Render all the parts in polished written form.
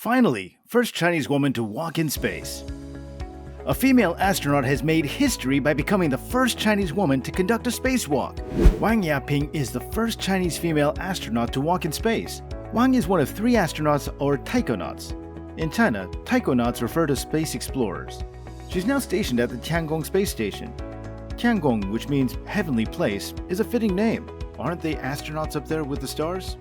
Finally, first Chinese woman to walk in space. A female astronaut has made history by becoming the first Chinese woman to conduct a spacewalk. Wang Yaping is the first Chinese female astronaut to walk in space. Wang is one of 3 astronauts or taikonauts. In China, taikonauts refer to space explorers. She's now stationed at the Tiangong space station. Tiangong, which means heavenly place, is a fitting name. Aren't they astronauts up there with the stars?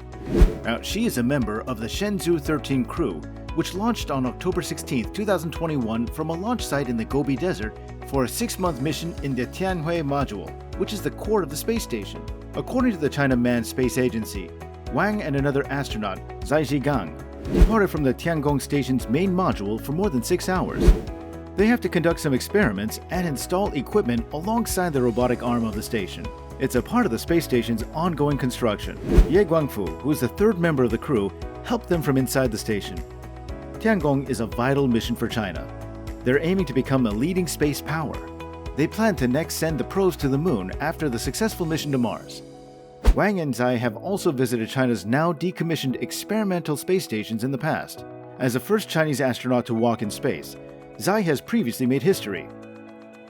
Now, she is a member of the Shenzhou 13 crew, which launched on October 16, 2021 from a launch site in the Gobi Desert for a 6-month mission in the Tianhui module, which is the core of the space station. According to the China Manned Space Agency, Wang and another astronaut, Zhai departed from the Tiangong station's main module for more than 6 hours. They have to conduct some experiments and install equipment alongside the robotic arm of the station. It's a part of the space station's ongoing construction. Guangfu, who is the 3rd member of the crew, helped them from inside the station. Tiangong is a vital mission for China. They're aiming to become a leading space power. They plan to next send the probes to the moon after the successful mission to Mars. Wang and Zhai have also visited China's now-decommissioned experimental space stations in the past. As the first Chinese astronaut to walk in space, Zhai has previously made history.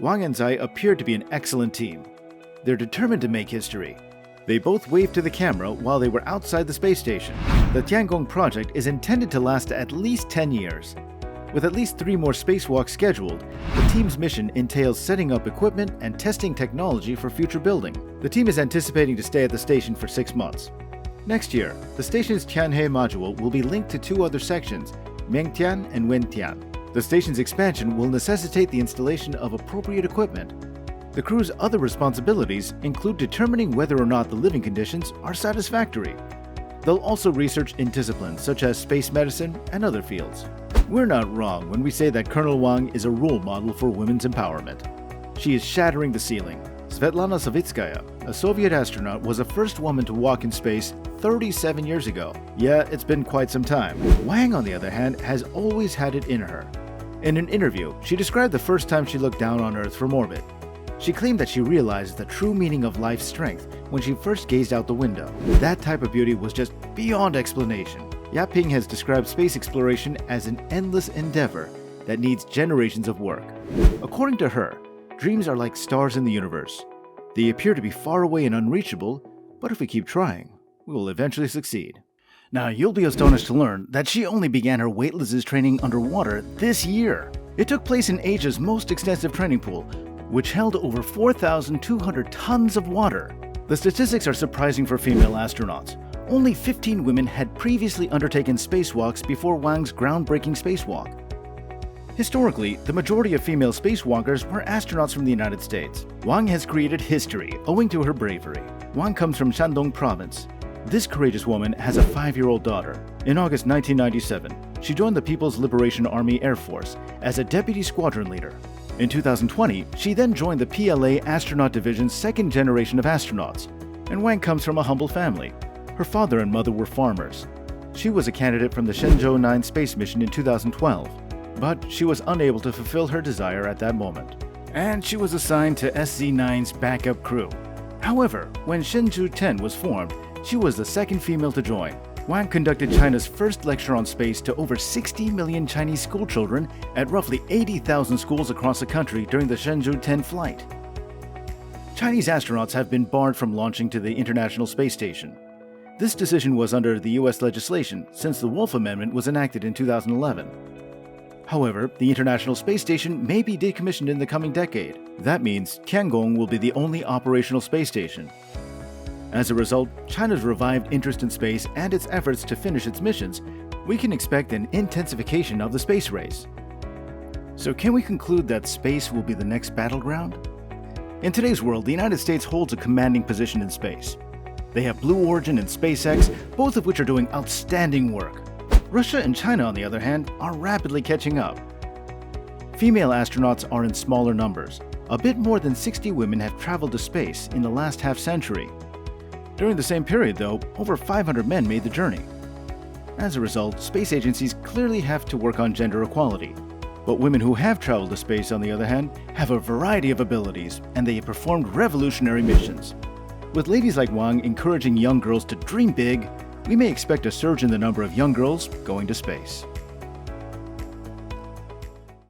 Wang and Zhai appear to be an excellent team. They're determined to make history. They both waved to the camera while they were outside the space station. The Tiangong project is intended to last at least 10 years. With at least 3 more spacewalks scheduled, the team's mission entails setting up equipment and testing technology for future building. The team is anticipating to stay at the station for 6 months. Next year, the station's Tianhe module will be linked to 2 other sections, Mengtian and Wentian. The station's expansion will necessitate the installation of appropriate equipment. The crew's other responsibilities include determining whether or not the living conditions are satisfactory. They'll also research in disciplines such as space medicine and other fields. We're not wrong when we say that Colonel Wang is a role model for women's empowerment. She is shattering the ceiling. Svetlana Savitskaya, a Soviet astronaut, was the first woman to walk in space 37 years ago. Yeah, it's been quite some time. Wang, on the other hand, has always had it in her. In an interview, she described the first time she looked down on Earth from orbit. She claimed that she realized the true meaning of life's strength when she first gazed out the window. That type of beauty was just beyond explanation. Yaping has described space exploration as an endless endeavor that needs generations of work. According to her, dreams are like stars in the universe. They appear to be far away and unreachable, but if we keep trying, we will eventually succeed. Now, you'll be astonished to learn that she only began her weightlessness training underwater this year. It took place in Asia's most extensive training pool, which held over 4,200 tons of water. The statistics are surprising for female astronauts. Only 15 women had previously undertaken spacewalks before Wang's groundbreaking spacewalk. Historically, the majority of female spacewalkers were astronauts from the United States. Wang has created history owing to her bravery. Wang comes from Shandong province. This courageous woman has a 5-year-old daughter. In August 1997, she joined the People's Liberation Army Air Force as a deputy squadron leader. In 2020, she then joined the PLA Astronaut Division's 2nd generation of astronauts, and Wang comes from a humble family. Her father and mother were farmers. She was a candidate from the Shenzhou 9 space mission in 2012, but she was unable to fulfill her desire at that moment, and she was assigned to SZ-9's backup crew. However, when Shenzhou 10 was formed, she was the 2nd female to join. Wang conducted China's first lecture on space to over 60 million Chinese schoolchildren at roughly 80,000 schools across the country during the Shenzhou 10 flight. Chinese astronauts have been barred from launching to the International Space Station. This decision was under the US legislation since the Wolf Amendment was enacted in 2011. However, the International Space Station may be decommissioned in the coming decade. That means Tiangong will be the only operational space station. As a result, China's revived interest in space and its efforts to finish its missions, we can expect an intensification of the space race. So can we conclude that space will be the next battleground? In today's world, the United States holds a commanding position in space. They have Blue Origin and SpaceX, both of which are doing outstanding work. Russia and China, on the other hand, are rapidly catching up. Female astronauts are in smaller numbers. A bit more than 60 women have traveled to space in the last half-century. During the same period, though, over 500 men made the journey. As a result, space agencies clearly have to work on gender equality. But women who have traveled to space, on the other hand, have a variety of abilities, and they have performed revolutionary missions. With ladies like Wang encouraging young girls to dream big, we may expect a surge in the number of young girls going to space.